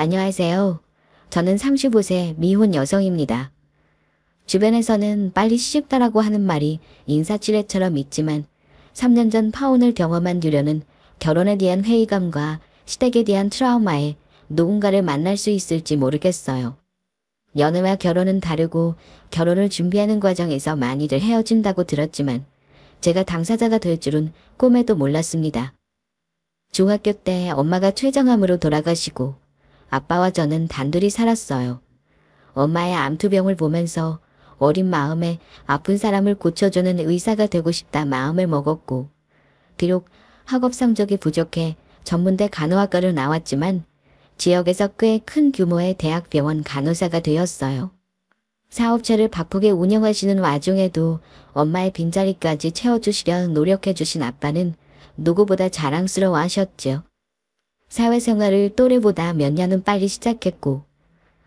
안녕하세요. 저는 35세 미혼 여성입니다. 주변에서는 빨리 시집가라고 하는 말이 인사치레처럼 있지만 3년 전 파혼을 경험한 유려는 결혼에 대한 회의감과 시댁에 대한 트라우마에 누군가를 만날 수 있을지 모르겠어요. 연애와 결혼은 다르고 결혼을 준비하는 과정에서 많이들 헤어진다고 들었지만 제가 당사자가 될 줄은 꿈에도 몰랐습니다. 중학교 때 엄마가 췌장암으로 돌아가시고 아빠와 저는 단둘이 살았어요. 엄마의 암투병을 보면서 어린 마음에 아픈 사람을 고쳐주는 의사가 되고 싶다 마음을 먹었고, 비록 학업 성적이 부족해 전문대 간호학과를 나왔지만 지역에서 꽤 큰 규모의 대학병원 간호사가 되었어요. 사업체를 바쁘게 운영하시는 와중에도 엄마의 빈자리까지 채워주시려 노력해주신 아빠는 누구보다 자랑스러워 하셨죠. 사회생활을 또래보다 몇 년은 빨리 시작했고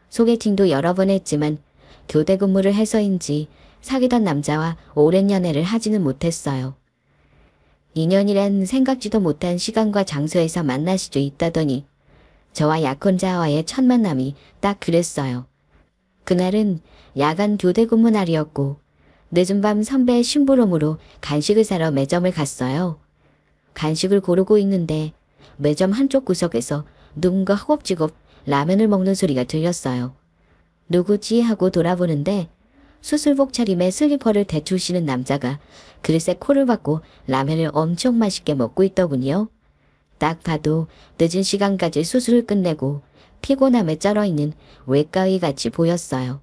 소개팅도 여러 번 했지만 교대 근무를 해서인지 사귀던 남자와 오랜 연애를 하지는 못했어요. 2년이란 생각지도 못한 시간과 장소에서 만날 수도 있다더니 저와 약혼자와의 첫 만남이 딱 그랬어요. 그날은 야간 교대 근무 날이었고 늦은 밤 선배의 심부름으로 간식을 사러 매점을 갔어요. 간식을 고르고 있는데 매점 한쪽 구석에서 누군가 허겁지겁 라면을 먹는 소리가 들렸어요. 누구지 하고 돌아보는데 수술복 차림에 슬리퍼를 대충 신은 남자가 그릇에 코를 박고 라면을 엄청 맛있게 먹고 있더군요. 딱 봐도 늦은 시간까지 수술을 끝내고 피곤함에 쩔어있는 외과의 같이 보였어요.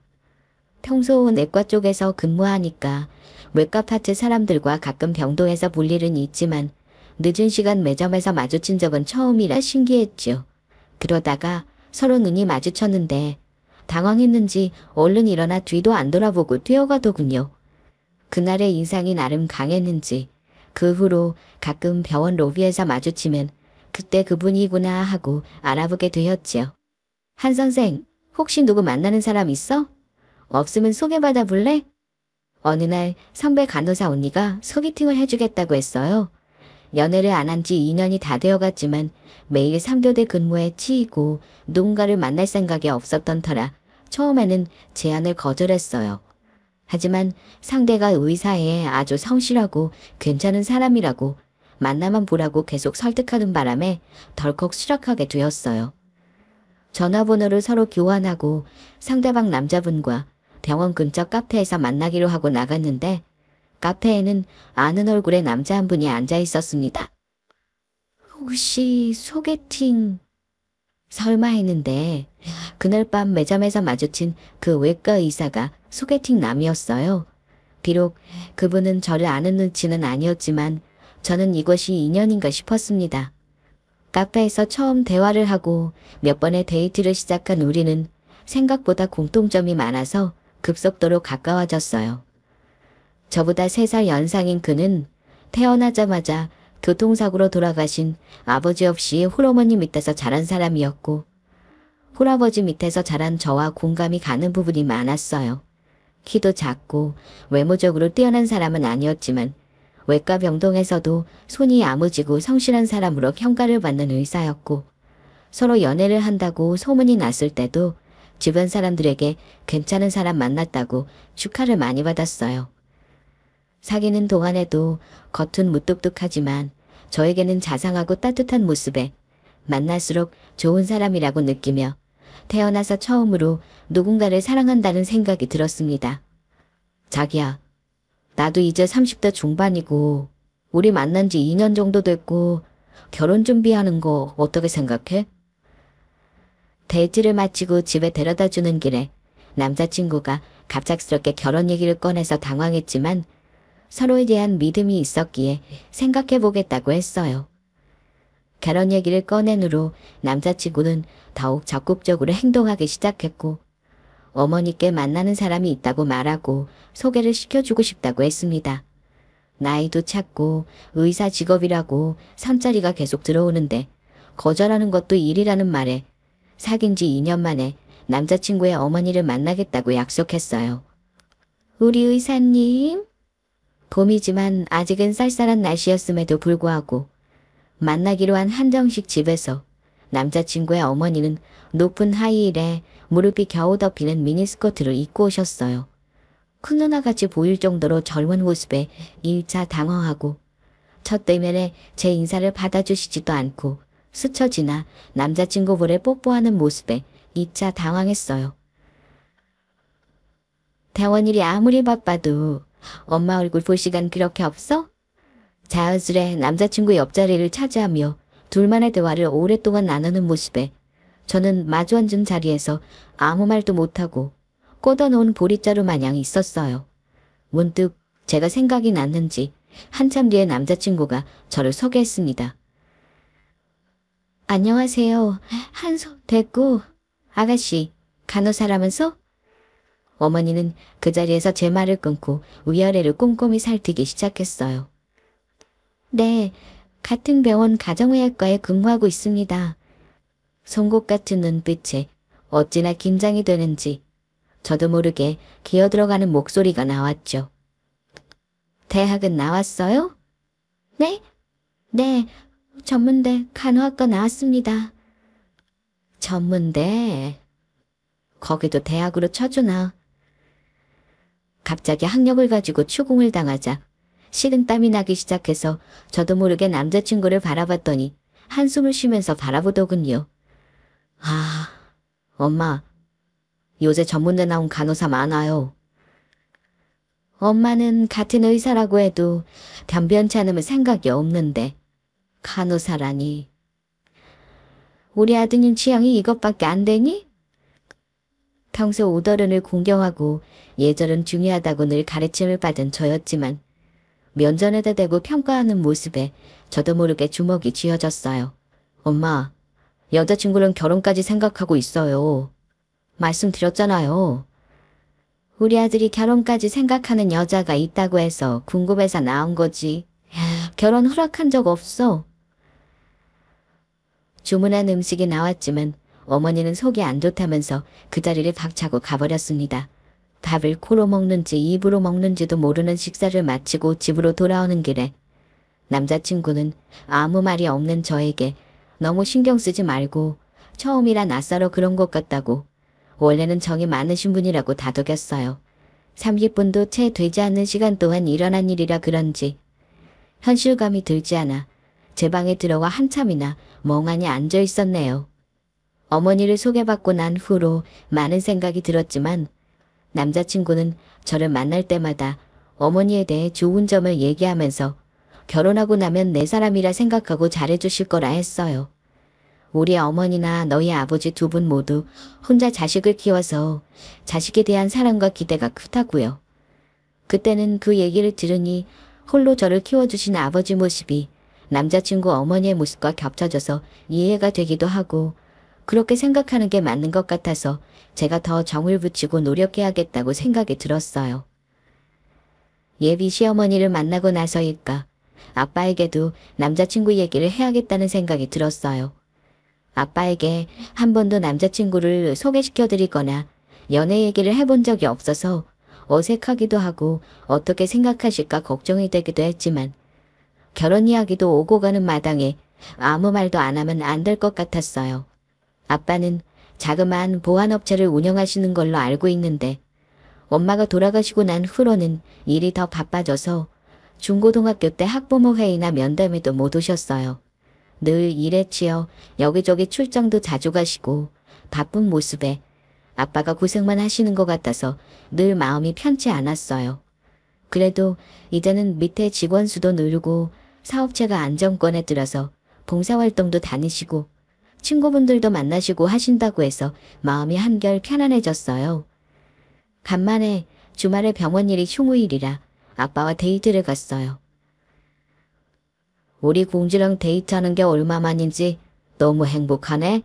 평소 내과 쪽에서 근무하니까 외과 파트 사람들과 가끔 병동에서 볼 일은 있지만 늦은 시간 매점에서 마주친 적은 처음이라 신기했죠. 그러다가 서로 눈이 마주쳤는데 당황했는지 얼른 일어나 뒤도 안 돌아보고 뛰어가더군요. 그날의 인상이 나름 강했는지 그 후로 가끔 병원 로비에서 마주치면 그때 그분이구나 하고 알아보게 되었지요. 한 선생, 혹시 누구 만나는 사람 있어? 없으면 소개받아 볼래? 어느 날 선배 간호사 언니가 소개팅을 해주겠다고 했어요. 연애를 안 한 지 2년이 다 되어갔지만 매일 3교대 근무에 치이고 누군가를 만날 생각이 없었던 터라 처음에는 제안을 거절했어요. 하지만 상대가 의사에 아주 성실하고 괜찮은 사람이라고 만나만 보라고 계속 설득하는 바람에 덜컥 수락하게 되었어요. 전화번호를 서로 교환하고 상대방 남자분과 병원 근처 카페에서 만나기로 하고 나갔는데 카페에는 아는 얼굴의 남자 한 분이 앉아 있었습니다. 혹시 소개팅... 설마 했는데 그날 밤 매점에서 마주친 그 외과 의사가 소개팅 남이었어요. 비록 그분은 저를 아는 눈치는 아니었지만 저는 이것이 인연인가 싶었습니다. 카페에서 처음 대화를 하고 몇 번의 데이트를 시작한 우리는 생각보다 공통점이 많아서 급속도로 가까워졌어요. 저보다 3살 연상인 그는 태어나자마자 교통사고로 돌아가신 아버지 없이 홀어머니 밑에서 자란 사람이었고 홀아버지 밑에서 자란 저와 공감이 가는 부분이 많았어요. 키도 작고 외모적으로 뛰어난 사람은 아니었지만 외과 병동에서도 손이 야무지고 성실한 사람으로 평가를 받는 의사였고 서로 연애를 한다고 소문이 났을 때도 주변 사람들에게 괜찮은 사람 만났다고 축하를 많이 받았어요. 사귀는 동안에도 겉은 무뚝뚝하지만 저에게는 자상하고 따뜻한 모습에 만날수록 좋은 사람이라고 느끼며 태어나서 처음으로 누군가를 사랑한다는 생각이 들었습니다. 자기야, 나도 이제 30대 중반이고 우리 만난 지 2년 정도 됐고 결혼 준비하는 거 어떻게 생각해? 데이트를 마치고 집에 데려다주는 길에 남자친구가 갑작스럽게 결혼 얘기를 꺼내서 당황했지만 서로에 대한 믿음이 있었기에 생각해보겠다고 했어요. 결혼 얘기를 꺼낸 후로 남자친구는 더욱 적극적으로 행동하기 시작했고 어머니께 만나는 사람이 있다고 말하고 소개를 시켜주고 싶다고 했습니다. 나이도 찼고 의사 직업이라고 선자리가 계속 들어오는데 거절하는 것도 일이라는 말에 사귄 지 2년 만에 남자친구의 어머니를 만나겠다고 약속했어요. 우리 의사님? 봄이지만 아직은 쌀쌀한 날씨였음에도 불구하고 만나기로 한 한정식 집에서 남자친구의 어머니는 높은 하이힐에 무릎이 겨우 덮이는 미니스커트를 입고 오셨어요. 큰 누나같이 보일 정도로 젊은 모습에 1차 당황하고 첫 대면에 제 인사를 받아주시지도 않고 스쳐 지나 남자친구 볼에 뽀뽀하는 모습에 2차 당황했어요. 대원일이 아무리 바빠도 엄마 얼굴 볼 시간 그렇게 없어? 자연스레 남자친구 옆자리를 차지하며 둘만의 대화를 오랫동안 나누는 모습에 저는 마주 앉은 자리에서 아무 말도 못하고 꽂아놓은 보릿자루 마냥 있었어요. 문득 제가 생각이 났는지 한참 뒤에 남자친구가 저를 소개했습니다. 안녕하세요. 한손 됐고 아가씨 간호사라면서? 어머니는 그 자리에서 제 말을 끊고 위아래를 꼼꼼히 살피기 시작했어요. 네, 같은 병원 가정의학과에 근무하고 있습니다. 송곳 같은 눈빛에 어찌나 긴장이 되는지 저도 모르게 기어들어가는 목소리가 나왔죠. 대학은 나왔어요? 네? 네, 전문대 간호학과 나왔습니다. 전문대? 거기도 대학으로 쳐주나? 갑자기 학력을 가지고 추궁을 당하자 식은땀이 나기 시작해서 저도 모르게 남자친구를 바라봤더니 한숨을 쉬면서 바라보더군요. 아, 엄마, 요새 전문대 나온 간호사 많아요. 엄마는 같은 의사라고 해도 변변치 않으면 생각이 없는데 간호사라니. 우리 아드님 취향이 이것밖에 안 되니? 평소 오더른을 공경하고 예절은 중요하다고 늘 가르침을 받은 저였지만 면전에다 대고 평가하는 모습에 저도 모르게 주먹이 쥐어졌어요. 엄마, 여자친구랑 결혼까지 생각하고 있어요. 말씀드렸잖아요. 우리 아들이 결혼까지 생각하는 여자가 있다고 해서 궁금해서 나온 거지. 결혼 허락한 적 없어. 주문한 음식이 나왔지만 어머니는 속이 안 좋다면서 그 자리를 박차고 가버렸습니다. 밥을 코로 먹는지 입으로 먹는지도 모르는 식사를 마치고 집으로 돌아오는 길에 남자친구는 아무 말이 없는 저에게 너무 신경 쓰지 말고 처음이라 낯설어 그런 것 같다고 원래는 정이 많으신 분이라고 다독였어요. 30분도 채 되지 않는 시간 동안 일어난 일이라 그런지 현실감이 들지 않아 제 방에 들어와 한참이나 멍하니 앉아 있었네요. 어머니를 소개받고 난 후로 많은 생각이 들었지만 남자친구는 저를 만날 때마다 어머니에 대해 좋은 점을 얘기하면서 결혼하고 나면 내 사람이라 생각하고 잘해주실 거라 했어요. 우리 어머니나 너희 아버지 두 분 모두 혼자 자식을 키워서 자식에 대한 사랑과 기대가 크다고요. 그때는 그 얘기를 들으니 홀로 저를 키워주신 아버지 모습이 남자친구 어머니의 모습과 겹쳐져서 이해가 되기도 하고 그렇게 생각하는 게 맞는 것 같아서 제가 더 정을 붙이고 노력해야겠다고 생각이 들었어요. 예비 시어머니를 만나고 나서일까 아빠에게도 남자친구 얘기를 해야겠다는 생각이 들었어요. 아빠에게 한 번도 남자친구를 소개시켜드리거나 연애 얘기를 해본 적이 없어서 어색하기도 하고 어떻게 생각하실까 걱정이 되기도 했지만 결혼 이야기도 오고 가는 마당에 아무 말도 안 하면 안 될 것 같았어요. 아빠는 자그마한 보안업체를 운영하시는 걸로 알고 있는데 엄마가 돌아가시고 난 후로는 일이 더 바빠져서 중고등학교 때 학부모 회의나 면담에도 못 오셨어요. 늘 일에 치여 여기저기 출장도 자주 가시고 바쁜 모습에 아빠가 고생만 하시는 것 같아서 늘 마음이 편치 않았어요. 그래도 이제는 밑에 직원 수도 늘고 사업체가 안정권에 들어서 봉사활동도 다니시고 친구분들도 만나시고 하신다고 해서 마음이 한결 편안해졌어요. 간만에 주말에 병원 일이 휴무일이라 아빠와 데이트를 갔어요. 우리 공주랑 데이트하는 게 얼마만인지 너무 행복하네.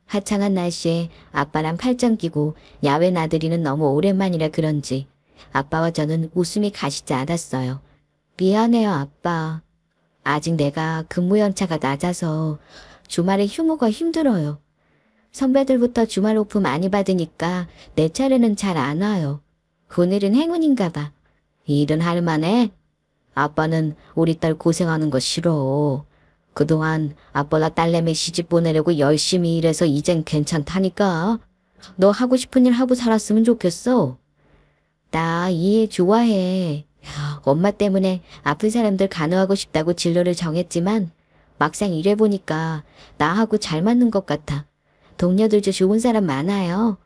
화창한 날씨에 아빠랑 팔짱 끼고 야외 나들이는 너무 오랜만이라 그런지 아빠와 저는 웃음이 가시지 않았어요. 미안해요, 아빠. 아직 내가 근무 연차가 낮아서 주말에 휴무가 힘들어요. 선배들부터 주말 오프 많이 받으니까 내 차례는 잘 안 와요. 오늘은 행운인가 봐. 일은 할 만해? 아빠는 우리 딸 고생하는 거 싫어. 그동안 아빠가 딸내미 시집 보내려고 열심히 일해서 이젠 괜찮다니까. 너 하고 싶은 일 하고 살았으면 좋겠어. 나 이 일 좋아해. 엄마 때문에 아픈 사람들 간호하고 싶다고 진로를 정했지만 막상 일해보니까 나하고 잘 맞는 것 같아. 동료들도 좋은 사람 많아요.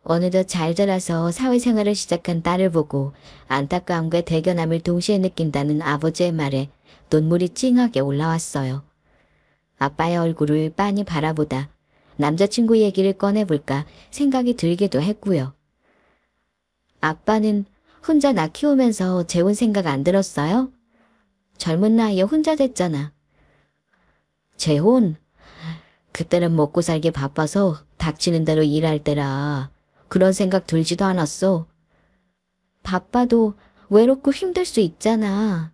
어느덧 잘 자라서 사회생활을 시작한 딸을 보고 안타까움과 대견함을 동시에 느낀다는 아버지의 말에 눈물이 찡하게 올라왔어요. 아빠의 얼굴을 빤히 바라보다 남자친구 얘기를 꺼내볼까 생각이 들기도 했고요. 아빠는 혼자 나 키우면서 재혼 생각 안 들었어요? 젊은 나이에 혼자 됐잖아. 재혼? 그때는 먹고 살기 바빠서 닥치는 대로 일할 때라 그런 생각 들지도 않았어. 바빠도 외롭고 힘들 수 있잖아.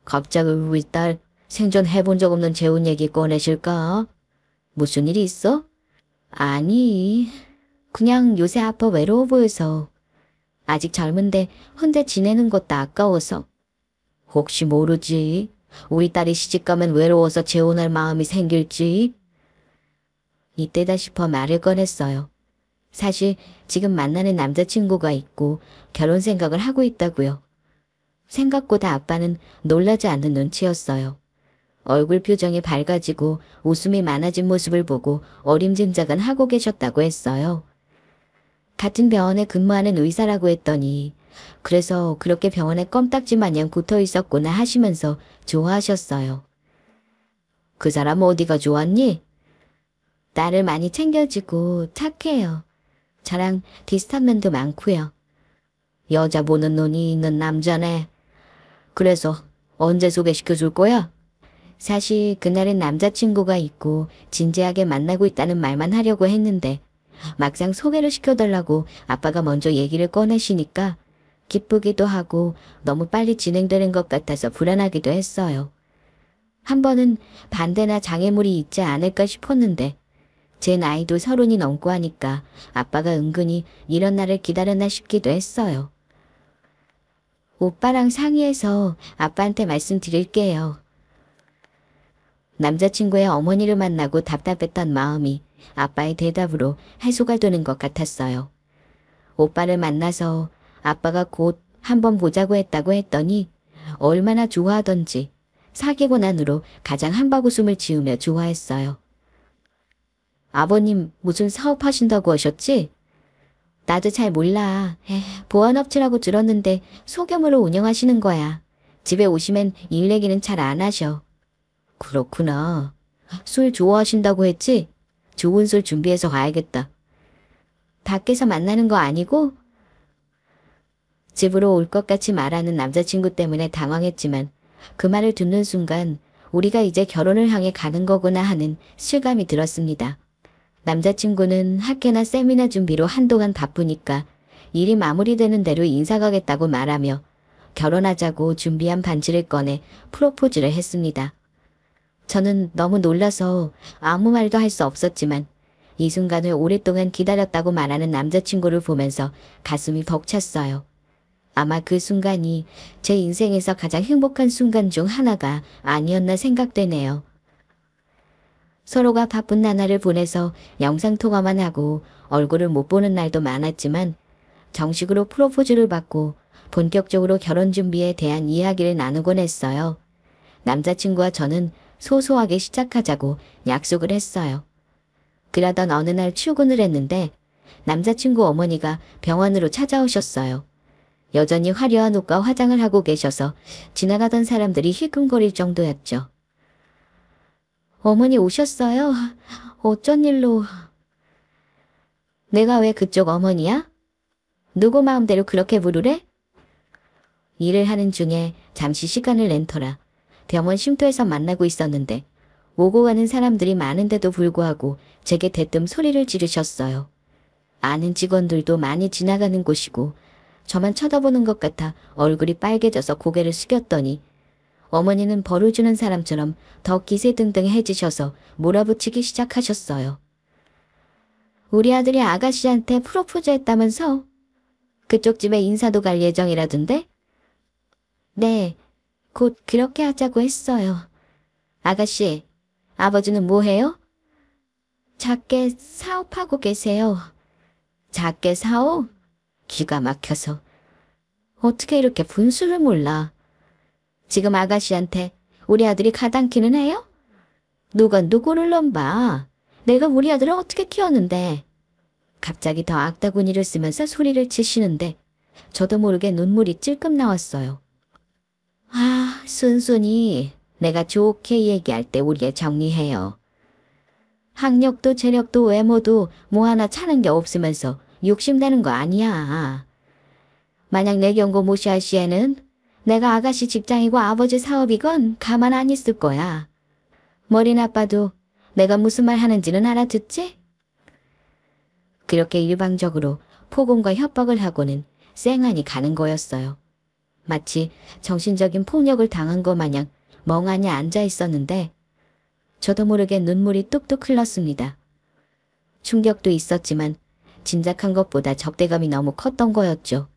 갑자기 우리 딸 생전 해본 적 없는 재혼 얘기 꺼내실까? 무슨 일이 있어? 아니, 그냥 요새 아빠 외로워 보여서. 아직 젊은데 혼자 지내는 것도 아까워서. 혹시 모르지. 우리 딸이 시집가면 외로워서 재혼할 마음이 생길지. 이때다 싶어 말을 꺼냈어요. 사실 지금 만나는 남자친구가 있고 결혼 생각을 하고 있다고요. 생각보다 아빠는 놀라지 않는 눈치였어요. 얼굴 표정이 밝아지고 웃음이 많아진 모습을 보고 어림짐작은 하고 계셨다고 했어요. 같은 병원에 근무하는 의사라고 했더니 그래서 그렇게 병원에 껌딱지 마냥 붙어 있었구나 하시면서 좋아하셨어요. 그 사람 어디가 좋았니? 나를 많이 챙겨주고 착해요. 저랑 비슷한 면도 많고요. 여자 보는 눈이 있는 남자네. 그래서 언제 소개시켜 줄 거야? 사실 그날은 남자친구가 있고 진지하게 만나고 있다는 말만 하려고 했는데 막상 소개를 시켜달라고 아빠가 먼저 얘기를 꺼내시니까 기쁘기도 하고 너무 빨리 진행되는 것 같아서 불안하기도 했어요. 한 번은 반대나 장애물이 있지 않을까 싶었는데 제 나이도 30이 넘고 하니까 아빠가 은근히 이런 날을 기다렸나 싶기도 했어요. 오빠랑 상의해서 아빠한테 말씀드릴게요. 남자친구의 어머니를 만나고 답답했던 마음이 아빠의 대답으로 해소가 되는 것 같았어요. 오빠를 만나서 아빠가 곧 한번 보자고 했다고 했더니 얼마나 좋아하던지 사귀고 난 후로 가장 한바구음을 지으며 좋아했어요. 아버님 무슨 사업하신다고 하셨지? 나도 잘 몰라. 보안업체라고 들었는데 소규모로 운영하시는 거야. 집에 오시면 일 얘기는 잘 안 하셔. 그렇구나. 술 좋아하신다고 했지? 좋은 술 준비해서 가야겠다. 밖에서 만나는 거 아니고? 집으로 올 것 같이 말하는 남자친구 때문에 당황했지만 그 말을 듣는 순간 우리가 이제 결혼을 향해 가는 거구나 하는 실감이 들었습니다. 남자친구는 학회나 세미나 준비로 한동안 바쁘니까 일이 마무리되는 대로 인사 가겠다고 말하며 결혼하자고 준비한 반지를 꺼내 프로포즈를 했습니다. 저는 너무 놀라서 아무 말도 할 수 없었지만 이 순간을 오랫동안 기다렸다고 말하는 남자친구를 보면서 가슴이 벅찼어요. 아마 그 순간이 제 인생에서 가장 행복한 순간 중 하나가 아니었나 생각되네요. 서로가 바쁜 나날을 보내서 영상통화만 하고 얼굴을 못 보는 날도 많았지만 정식으로 프로포즈를 받고 본격적으로 결혼 준비에 대한 이야기를 나누곤 했어요. 남자친구와 저는 소소하게 시작하자고 약속을 했어요. 그러던 어느 날 출근을 했는데 남자친구 어머니가 병원으로 찾아오셨어요. 여전히 화려한 옷과 화장을 하고 계셔서 지나가던 사람들이 힐끔거릴 정도였죠. 어머니 오셨어요? 어쩐 일로? 내가 왜 그쪽 어머니야? 누구 마음대로 그렇게 부르래? 일을 하는 중에 잠시 시간을 낸 터라 병원 쉼터에서 만나고 있었는데 오고 가는 사람들이 많은데도 불구하고 제게 대뜸 소리를 지르셨어요. 아는 직원들도 많이 지나가는 곳이고 저만 쳐다보는 것 같아 얼굴이 빨개져서 고개를 숙였더니 어머니는 벌을 주는 사람처럼 더 기세등등해지셔서 몰아붙이기 시작하셨어요. 우리 아들이 아가씨한테 프로포즈 했다면서? 그쪽 집에 인사도 갈 예정이라던데? 네, 곧 그렇게 하자고 했어요. 아가씨, 아버지는 뭐해요? 작게 사업하고 계세요. 작게 사업? 기가 막혀서. 어떻게 이렇게 분수를 몰라? 지금 아가씨한테 우리 아들이 가당키는 해요? 누가 누구를 넘봐? 내가 우리 아들을 어떻게 키웠는데? 갑자기 더 악다구니를 쓰면서 소리를 치시는데 저도 모르게 눈물이 찔끔 나왔어요. 아, 순순히 내가 좋게 얘기할 때 우리에 정리해요. 학력도 재력도 외모도 뭐 하나 차는 게 없으면서 욕심내는 거 아니야. 만약 내 경고 무시할 시에는 내가 아가씨 직장이고 아버지 사업이건 가만 안 있을 거야. 머리 나빠도 내가 무슨 말 하는지는 알아듣지? 그렇게 일방적으로 폭언과 협박을 하고는 쌩안이 가는 거였어요. 마치 정신적인 폭력을 당한 것 마냥 멍하니 앉아 있었는데 저도 모르게 눈물이 뚝뚝 흘렀습니다. 충격도 있었지만 짐작한 것보다 적대감이 너무 컸던 거였죠.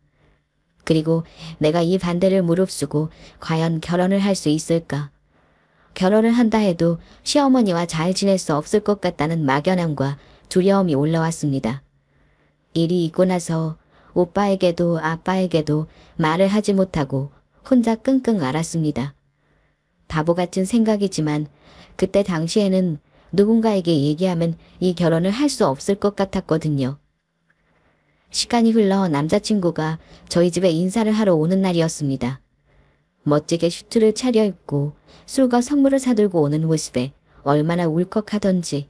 그리고 내가 이 반대를 무릅쓰고 과연 결혼을 할 수 있을까? 결혼을 한다 해도 시어머니와 잘 지낼 수 없을 것 같다는 막연함과 두려움이 올라왔습니다. 일이 있고 나서 오빠에게도 아빠에게도 말을 하지 못하고 혼자 끙끙 앓았습니다. 바보 같은 생각이지만 그때 당시에는 누군가에게 얘기하면 이 결혼을 할 수 없을 것 같았거든요. 시간이 흘러 남자친구가 저희 집에 인사를 하러 오는 날이었습니다. 멋지게 슈트를 차려입고 술과 선물을 사들고 오는 모습에 얼마나 울컥하던지.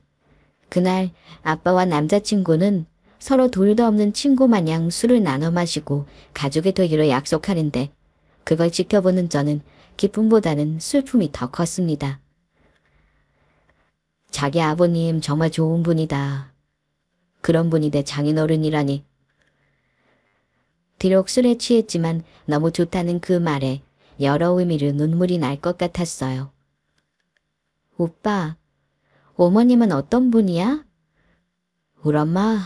그날 아빠와 남자친구는 서로 둘도 없는 친구 마냥 술을 나눠 마시고 가족이 되기로 약속하는데 그걸 지켜보는 저는 기쁨보다는 슬픔이 더 컸습니다. 자기 아버님 정말 좋은 분이다. 그런 분이 내 장인어른이라니. 비록 술에 취했지만 너무 좋다는 그 말에 여러 의미로 눈물이 날 것 같았어요. 오빠, 어머님은 어떤 분이야? 우리 엄마?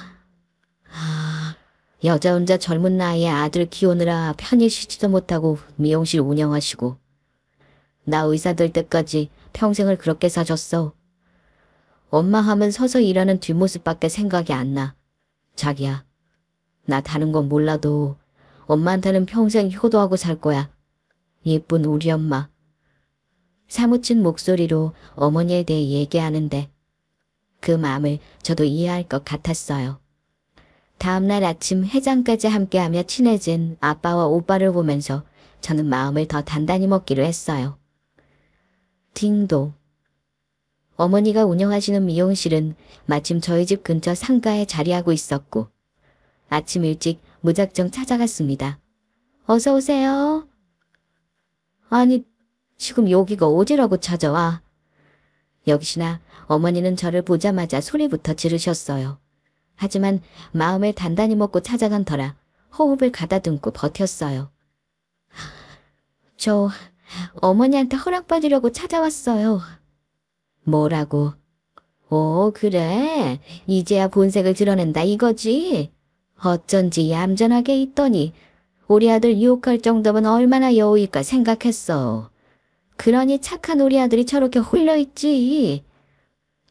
여자 혼자 젊은 나이에 아들 키우느라 편히 쉬지도 못하고 미용실 운영하시고 나 의사 될 때까지 평생을 그렇게 사줬어. 엄마 하면 서서 일하는 뒷모습밖에 생각이 안 나. 자기야, 나 다른 건 몰라도 엄마한테는 평생 효도하고 살 거야. 예쁜 우리 엄마. 사무친 목소리로 어머니에 대해 얘기하는데 그 마음을 저도 이해할 것 같았어요. 다음날 아침 해장까지 함께하며 친해진 아빠와 오빠를 보면서 저는 마음을 더 단단히 먹기로 했어요. 딩동. 어머니가 운영하시는 미용실은 마침 저희 집 근처 상가에 자리하고 있었고 아침 일찍 무작정 찾아갔습니다. 어서 오세요. 아니, 지금 여기가 어디라고 찾아와? 역시나 어머니는 저를 보자마자 소리부터 지르셨어요. 하지만 마음을 단단히 먹고 찾아간 터라 호흡을 가다듬고 버텼어요. 저 어머니한테 허락받으려고 찾아왔어요. 뭐라고? 오, 그래. 이제야 본색을 드러낸다 이거지. 어쩐지 얌전하게 있더니 우리 아들 유혹할 정도면 얼마나 여우일까 생각했어. 그러니 착한 우리 아들이 저렇게 홀려있지.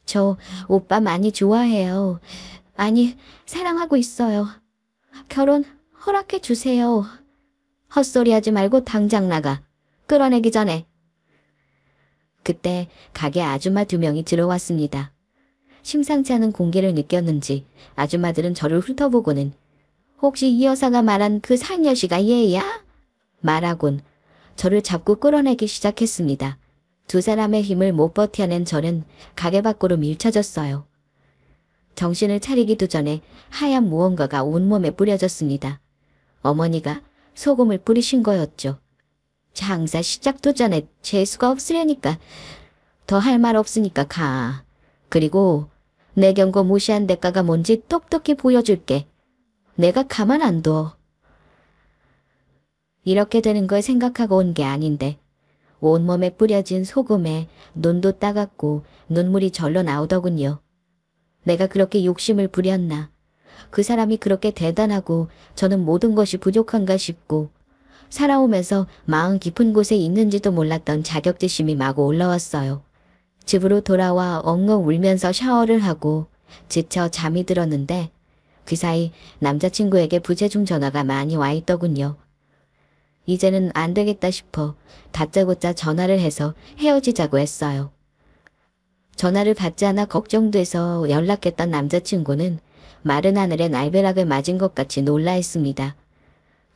저 오빠 많이 좋아해요. 아니, 사랑하고 있어요. 결혼 허락해 주세요. 헛소리하지 말고 당장 나가. 끌어내기 전에. 그때 가게 아줌마 2명이 들어왔습니다. 심상치 않은 공기를 느꼈는지 아줌마들은 저를 훑어보고는 혹시 이 여사가 말한 그 살녀시가 얘야? 말하곤 저를 잡고 끌어내기 시작했습니다. 두 사람의 힘을 못 버텨낸 저는 가게 밖으로 밀쳐졌어요. 정신을 차리기도 전에 하얀 무언가가 온몸에 뿌려졌습니다. 어머니가 소금을 뿌리신 거였죠. 장사 시작도 전에 재수가 없으려니까 더 할 말 없으니까 가. 그리고 내 경고 무시한 대가가 뭔지 똑똑히 보여줄게. 내가 가만 안 둬. 이렇게 되는 걸 생각하고 온 게 아닌데 온몸에 뿌려진 소금에 눈도 따갑고 눈물이 절로 나오더군요. 내가 그렇게 욕심을 부렸나. 그 사람이 그렇게 대단하고 저는 모든 것이 부족한가 싶고 살아오면서 마음 깊은 곳에 있는지도 몰랐던 자격지심이 마구 올라왔어요. 집으로 돌아와 엉엉 울면서 샤워를 하고 지쳐 잠이 들었는데 그 사이 남자친구에게 부재중 전화가 많이 와 있더군요. 이제는 안 되겠다 싶어 다짜고짜 전화를 해서 헤어지자고 했어요. 전화를 받지 않아 걱정돼서 연락했던 남자친구는 마른 하늘에 날벼락을 맞은 것 같이 놀라했습니다.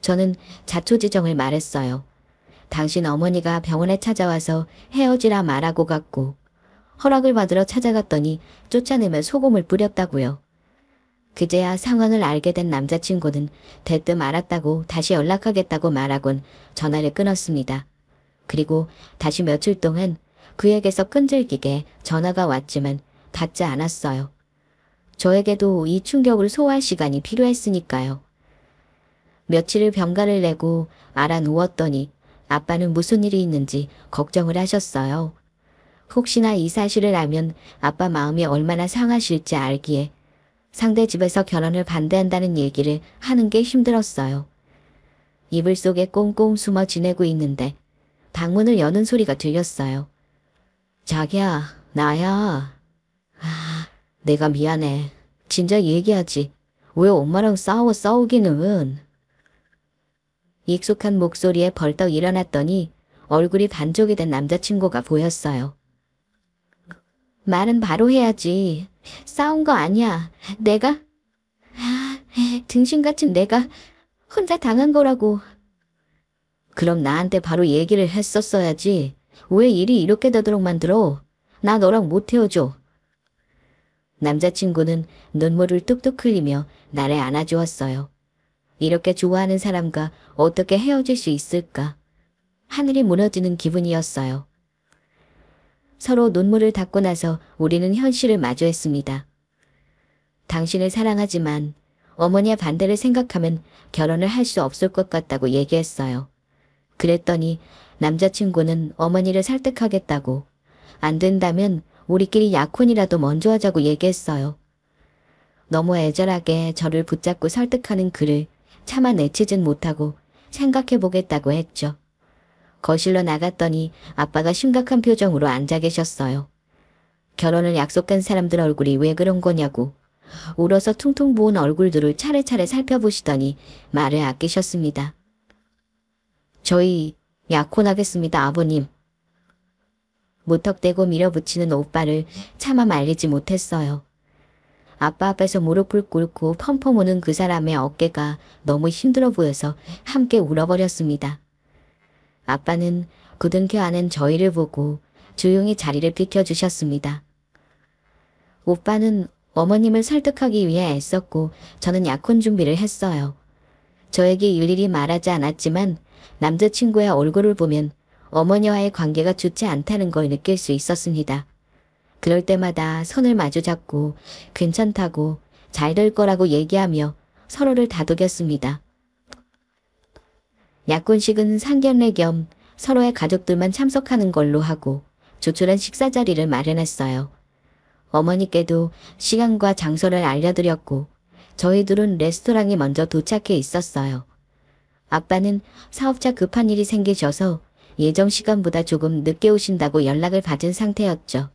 저는 자초지정을 말했어요. 당신 어머니가 병원에 찾아와서 헤어지라 말하고 갔고 허락을 받으러 찾아갔더니 쫓아내며 소금을 뿌렸다고요. 그제야 상황을 알게 된 남자친구는 대뜸 알았다고 다시 연락하겠다고 말하곤 전화를 끊었습니다. 그리고 다시 며칠 동안 그에게서 끈질기게 전화가 왔지만 받지 않았어요. 저에게도 이 충격을 소화할 시간이 필요했으니까요. 며칠을 병가를 내고 알아누웠더니 아빠는 무슨 일이 있는지 걱정을 하셨어요. 혹시나 이 사실을 알면 아빠 마음이 얼마나 상하실지 알기에 상대 집에서 결혼을 반대한다는 얘기를 하는 게 힘들었어요. 이불 속에 꽁꽁 숨어 지내고 있는데 방문을 여는 소리가 들렸어요. 자기야, 나야. 내가 미안해. 진작 얘기하지. 왜 엄마랑 싸우기는. 익숙한 목소리에 벌떡 일어났더니 얼굴이 반쪽이 된 남자친구가 보였어요. 말은 바로 해야지. 싸운 거 아니야. 내가? 등신같은 내가 혼자 당한 거라고. 그럼 나한테 바로 얘기를 했었어야지. 왜 일이 이렇게 되도록 만들어? 나 너랑 못 헤어져. 남자친구는 눈물을 뚝뚝 흘리며 나를 안아주었어요. 이렇게 좋아하는 사람과 어떻게 헤어질 수 있을까? 하늘이 무너지는 기분이었어요. 서로 눈물을 닦고 나서 우리는 현실을 마주했습니다. 당신을 사랑하지만 어머니의 반대를 생각하면 결혼을 할 수 없을 것 같다고 얘기했어요. 그랬더니 남자친구는 어머니를 설득하겠다고 안 된다면 우리끼리 약혼이라도 먼저 하자고 얘기했어요. 너무 애절하게 저를 붙잡고 설득하는 그를 차마 내치진 못하고 생각해보겠다고 했죠. 거실로 나갔더니 아빠가 심각한 표정으로 앉아 계셨어요. 결혼을 약속한 사람들 얼굴이 왜 그런 거냐고 울어서 퉁퉁 부은 얼굴들을 차례차례 살펴보시더니 말을 아끼셨습니다. 저희 약혼하겠습니다, 아버님. 무턱대고 밀어붙이는 오빠를 차마 말리지 못했어요. 아빠 앞에서 무릎을 꿇고 펑펑 우는 그 사람의 어깨가 너무 힘들어 보여서 함께 울어버렸습니다. 아빠는 굳은 켜안은 저희를 보고 조용히 자리를 비켜주셨습니다. 오빠는 어머님을 설득하기 위해 애썼고 저는 약혼 준비를 했어요. 저에게 일일이 말하지 않았지만 남자친구의 얼굴을 보면 어머니와의 관계가 좋지 않다는 걸 느낄 수 있었습니다. 그럴 때마다 손을 마주 잡고 괜찮다고 잘 될 거라고 얘기하며 서로를 다독였습니다. 약혼식은 상견례 겸 서로의 가족들만 참석하는 걸로 하고 조촐한 식사 자리를 마련했어요. 어머니께도 시간과 장소를 알려드렸고 저희들은 레스토랑에 먼저 도착해 있었어요. 아빠는 사업자 급한 일이 생기셔서 예정 시간보다 조금 늦게 오신다고 연락을 받은 상태였죠.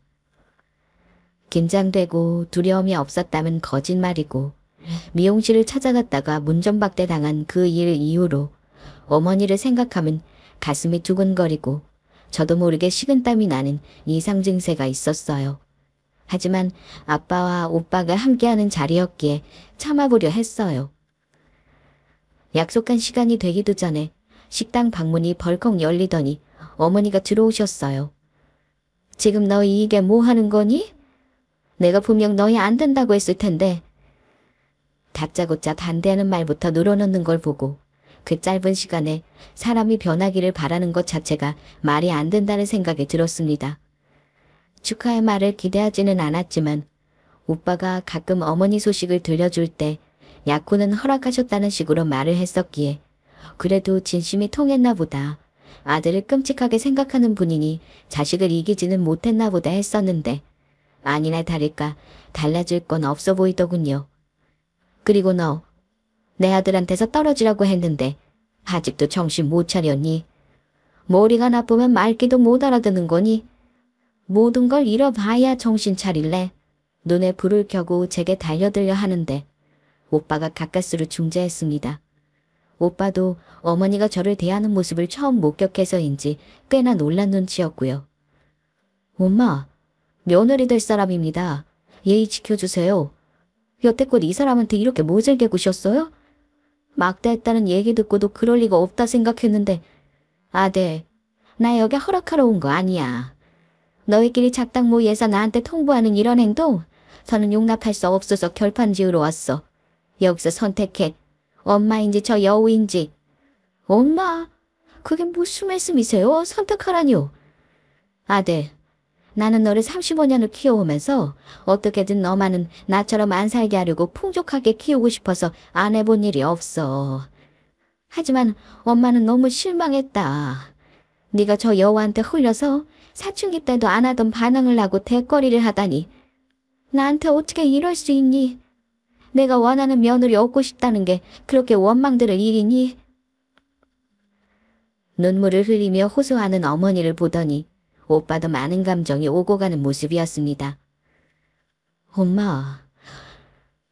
긴장되고 두려움이 없었다면 거짓말이고 미용실을 찾아갔다가 문전박대 당한 그 일 이후로 어머니를 생각하면 가슴이 두근거리고 저도 모르게 식은땀이 나는 이상 증세가 있었어요. 하지만 아빠와 오빠가 함께하는 자리였기에 참아보려 했어요. 약속한 시간이 되기도 전에 식당 방문이 벌컥 열리더니 어머니가 들어오셨어요. 지금 너희 이게 뭐 하는 거니? 내가 분명 너희 안 된다고 했을 텐데. 다짜고짜 반대하는 말부터 늘어놓는 걸 보고 그 짧은 시간에 사람이 변하기를 바라는 것 자체가 말이 안 된다는 생각이 들었습니다. 축하의 말을 기대하지는 않았지만 오빠가 가끔 어머니 소식을 들려줄 때 약혼은 허락하셨다는 식으로 말을 했었기에 그래도 진심이 통했나 보다. 아들을 끔찍하게 생각하는 분이니 자식을 이기지는 못했나 보다 했었는데 아니나 다를까 달라질 건 없어 보이더군요. 그리고 너, 내 아들한테서 떨어지라고 했는데 아직도 정신 못 차렸니? 머리가 나쁘면 말귀도 못 알아듣는 거니? 모든 걸 잃어봐야 정신 차릴래. 눈에 불을 켜고 제게 달려들려 하는데 오빠가 가까스로 중재했습니다. 오빠도 어머니가 저를 대하는 모습을 처음 목격해서인지 꽤나 놀란 눈치였고요. 엄마, 며느리 될 사람입니다. 예의 지켜주세요. 여태껏 이 사람한테 이렇게 모질게 구셨어요? 막대했다는 얘기 듣고도 그럴 리가 없다 생각했는데 아들, 나 여기 허락하러 온 거 아니야. 너희끼리 작당 모의에서 나한테 통보하는 이런 행동 저는 용납할 수 없어서 결판 지으러 왔어. 여기서 선택해. 엄마인지 저 여우인지. 엄마, 그게 무슨 말씀이세요? 선택하라니요. 아들, 나는 너를 35년을 키워오면서 어떻게든 너만은 나처럼 안 살게 하려고 풍족하게 키우고 싶어서 안 해본 일이 없어. 하지만 엄마는 너무 실망했다. 네가 저 여우한테 홀려서 사춘기 때도 안 하던 반항을 하고 대거리를 하다니. 나한테 어떻게 이럴 수 있니? 내가 원하는 며느리 얻고 싶다는 게 그렇게 원망들을 일이니? 눈물을 흘리며 호소하는 어머니를 보더니 오빠도 많은 감정이 오고 가는 모습이었습니다. 엄마,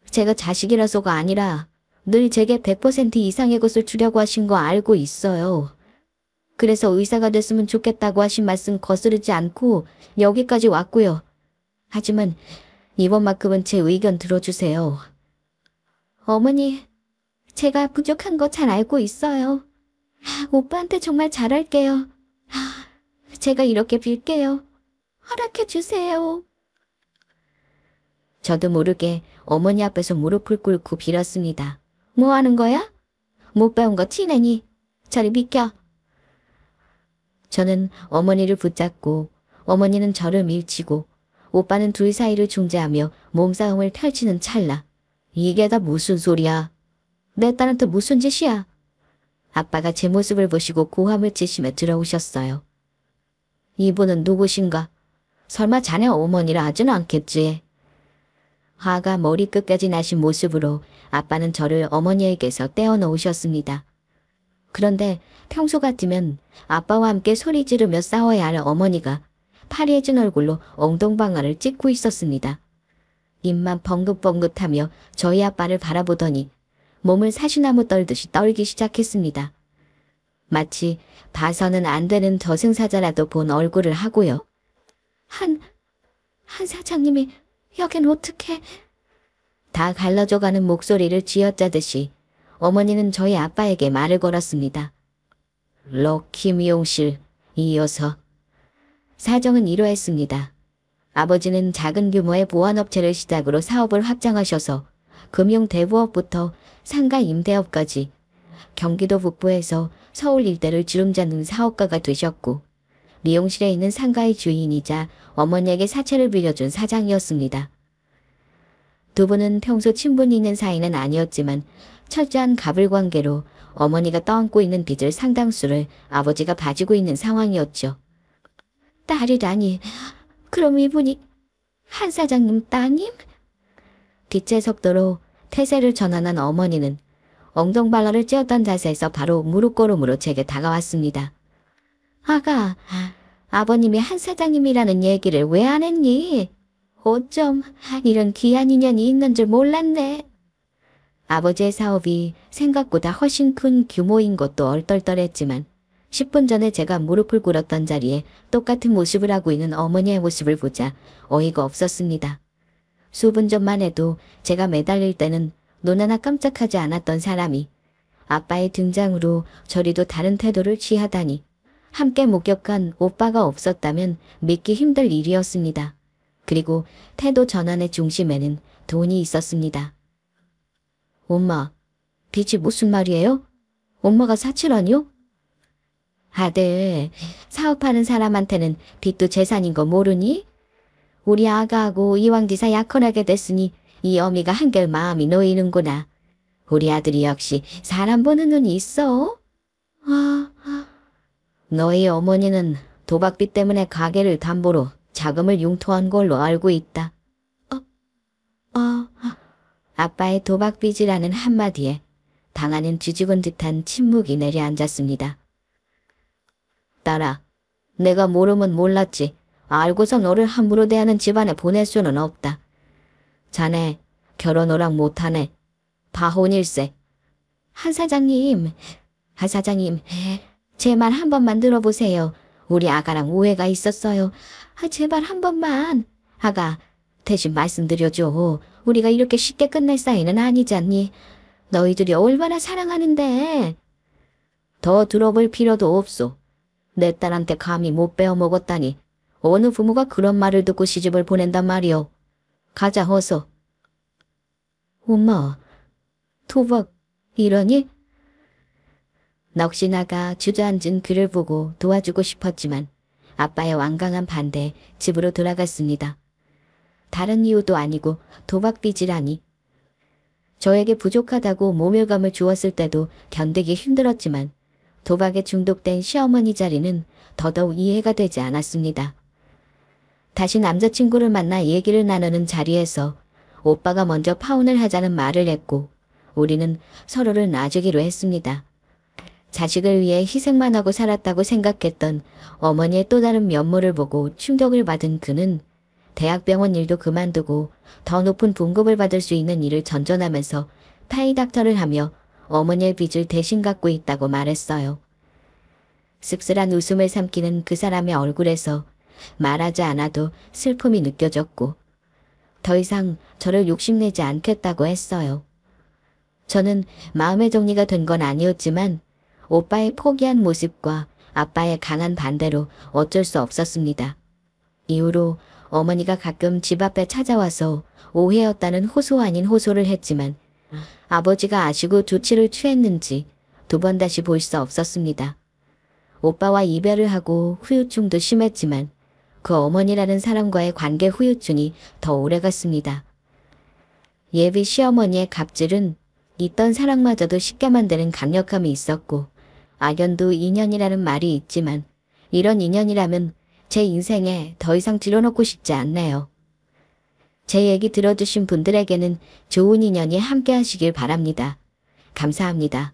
제가 자식이라서가 아니라 늘 제게 100% 이상의 것을 주려고 하신 거 알고 있어요. 그래서 의사가 됐으면 좋겠다고 하신 말씀 거스르지 않고 여기까지 왔고요. 하지만 이번만큼은 제 의견 들어주세요. 어머니, 제가 부족한 거 잘 알고 있어요. 오빠한테 정말 잘할게요. 제가 이렇게 빌게요. 허락해 주세요. 저도 모르게 어머니 앞에서 무릎을 꿇고 빌었습니다. 뭐 하는 거야? 못 배운 거 티내니? 저리 비켜. 저는 어머니를 붙잡고 어머니는 저를 밀치고 오빠는 둘 사이를 중재하며 몸싸움을 펼치는 찰나. 이게 다 무슨 소리야? 내 딸한테 무슨 짓이야? 아빠가 제 모습을 보시고 고함을 치시며 들어오셨어요. 이분은 누구신가? 설마 자네 어머니라 하지는 않겠지? 화가 머리끝까지 나신 모습으로 아빠는 저를 어머니에게서 떼어놓으셨습니다. 그런데 평소 같으면 아빠와 함께 소리 지르며 싸워야 할 어머니가 파리해진 얼굴로 엉덩방아를 찍고 있었습니다. 입만 벙긋벙긋하며 저희 아빠를 바라보더니 몸을 사시나무 떨듯이 떨기 시작했습니다. 마치 봐서는 안 되는 저승사자라도 본 얼굴을 하고요. 한 사장님이 여긴 어떻게... 다 갈라져가는 목소리를 쥐어짜듯이 어머니는 저희 아빠에게 말을 걸었습니다. 럭키 미용실, 이어서. 사정은 이러했습니다. 아버지는 작은 규모의 보안업체를 시작으로 사업을 확장하셔서 금융대부업부터 상가 임대업까지 경기도 북부에서 서울 일대를 주름잡는 사업가가 되셨고 미용실에 있는 상가의 주인이자 어머니에게 사채를 빌려준 사장이었습니다. 두 분은 평소 친분이 있는 사이는 아니었지만 철저한 가불관계로 어머니가 떠안고 있는 빚을 상당수를 아버지가 가지고 있는 상황이었죠. 딸이라니, 그럼 이분이 한 사장님 따님? 빛의 속도로 태세를 전환한 어머니는 엉덩발라를 찧었던 자세에서 바로 무릎걸음으로 제게 다가왔습니다. 아가, 아버님이 한 사장님이라는 얘기를 왜 안 했니? 어쩜 이런 귀한 인연이 있는 줄 몰랐네. 아버지의 사업이 생각보다 훨씬 큰 규모인 것도 얼떨떨했지만 10분 전에 제가 무릎을 꿇었던 자리에 똑같은 모습을 하고 있는 어머니의 모습을 보자 어이가 없었습니다. 수분 전만 해도 제가 매달릴 때는 눈 하나 깜짝하지 않았던 사람이 아빠의 등장으로 저리도 다른 태도를 취하다니 함께 목격한 오빠가 없었다면 믿기 힘들 일이었습니다. 그리고 태도 전환의 중심에는 돈이 있었습니다. 엄마, 빚이 무슨 말이에요? 엄마가 사치라니요? 아들, 사업하는 사람한테는 빚도 재산인 거 모르니? 우리 아가하고 이왕지사 약혼하게 됐으니 이 어미가 한결 마음이 놓이는구나. 우리 아들이 역시 사람 보는 눈이 있어. 너희 어머니는 도박빚 때문에 가게를 담보로 자금을 융통한 걸로 알고 있다. 아빠의 도박빚이라는 한마디에 당하는 쥐죽은 듯한 침묵이 내려앉았습니다. 딸아, 내가 모르면 몰랐지. 알고서 너를 함부로 대하는 집안에 보낼 수는 없다. 자네 결혼 오락 못하네. 파혼일세. 한 사장님, 제 말 한 번만 들어보세요. 우리 아가랑 오해가 있었어요. 제발 한 번만. 아가, 대신 말씀드려줘. 우리가 이렇게 쉽게 끝낼 사이는 아니잖니. 너희들이 얼마나 사랑하는데. 더 들어볼 필요도 없소. 내 딸한테 감히 못 빼어먹었다니. 어느 부모가 그런 말을 듣고 시집을 보낸단 말이오. 가자 어서. 엄마, 도박 이러니? 넋이 나가 주저앉은 그를 보고 도와주고 싶었지만 아빠의 완강한 반대에 집으로 돌아갔습니다. 다른 이유도 아니고 도박빚이라니. 저에게 부족하다고 모멸감을 주었을 때도 견디기 힘들었지만 도박에 중독된 시어머니 자리는 더더욱 이해가 되지 않았습니다. 다시 남자친구를 만나 얘기를 나누는 자리에서 오빠가 먼저 파혼을 하자는 말을 했고 우리는 서로를 놔주기로 했습니다. 자식을 위해 희생만 하고 살았다고 생각했던 어머니의 또 다른 면모를 보고 충격을 받은 그는 대학병원 일도 그만두고 더 높은 봉급을 받을 수 있는 일을 전전하면서 파이닥터를 하며 어머니의 빚을 대신 갚고 있다고 말했어요. 씁쓸한 웃음을 삼키는 그 사람의 얼굴에서 말하지 않아도 슬픔이 느껴졌고 더 이상 저를 욕심내지 않겠다고 했어요. 저는 마음의 정리가 된 건 아니었지만 오빠의 포기한 모습과 아빠의 강한 반대로 어쩔 수 없었습니다. 이후로 어머니가 가끔 집 앞에 찾아와서 오해였다는 호소 아닌 호소를 했지만 아버지가 아시고 조치를 취했는지 두 번 다시 볼 수 없었습니다. 오빠와 이별을 하고 후유증도 심했지만 그 어머니라는 사람과의 관계 후유증이 더 오래갔습니다. 예비 시어머니의 갑질은 있던 사랑마저도 쉽게 만드는 강력함이 있었고 악연도 인연이라는 말이 있지만 이런 인연이라면 제 인생에 더 이상 들여놓고 싶지 않네요. 제 얘기 들어주신 분들에게는 좋은 인연이 함께 하시길 바랍니다. 감사합니다.